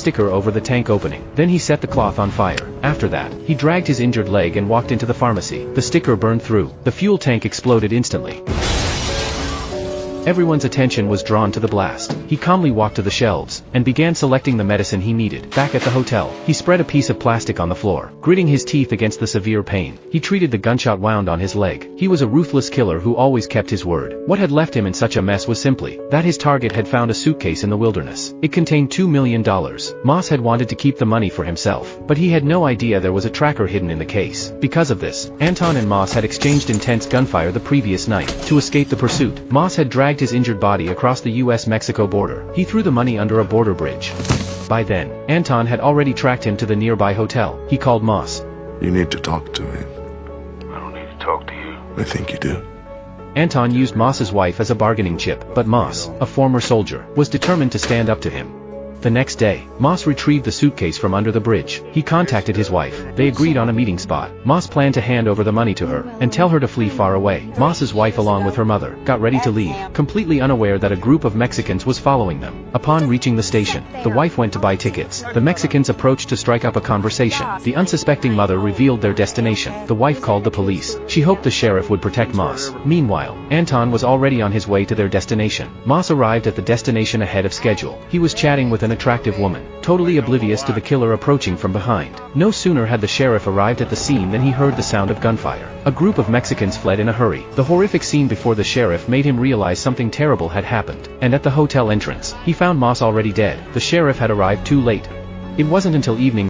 sticker over the tank opening. Then he set the cloth on fire. After that, he dragged his injured leg and walked into the pharmacy. The sticker burned through. The fuel tank exploded instantly. Everyone's attention was drawn to the blast. He calmly walked to the shelves, and began selecting the medicine he needed. Back at the hotel, he spread a piece of plastic on the floor, gritting his teeth against the severe pain. He treated the gunshot wound on his leg. He was a ruthless killer who always kept his word. What had left him in such a mess was simply that his target had found a suitcase in the wilderness. It contained $2 million. Moss had wanted to keep the money for himself, but he had no idea there was a tracker hidden in the case. Because of this, Anton and Moss had exchanged intense gunfire the previous night. To escape the pursuit, Moss had dragged his injured body across the US-Mexico border. He threw the money under a border bridge. By then, Anton had already tracked him to the nearby hotel. He called Moss. You need to talk to me. I don't need to talk to you. I think you do. Anton used Moss's wife as a bargaining chip, but Moss, a former soldier, was determined to stand up to him. The next day, Moss retrieved the suitcase from under the bridge. He contacted his wife. They agreed on a meeting spot. Moss planned to hand over the money to her, and tell her to flee far away. Moss's wife along with her mother, got ready to leave, completely unaware that a group of Mexicans was following them. Upon reaching the station, the wife went to buy tickets. The Mexicans approached to strike up a conversation. The unsuspecting mother revealed their destination. The wife called the police. She hoped the sheriff would protect Moss. Meanwhile, Anton was already on his way to their destination. Moss arrived at the destination ahead of schedule. He was chatting with an attractive woman, totally oblivious to the killer approaching from behind. No sooner had the sheriff arrived at the scene than he heard the sound of gunfire. A group of Mexicans fled in a hurry. The horrific scene before the sheriff made him realize something terrible had happened, and at the hotel entrance, he found Moss already dead. The sheriff had arrived too late. It wasn't until evening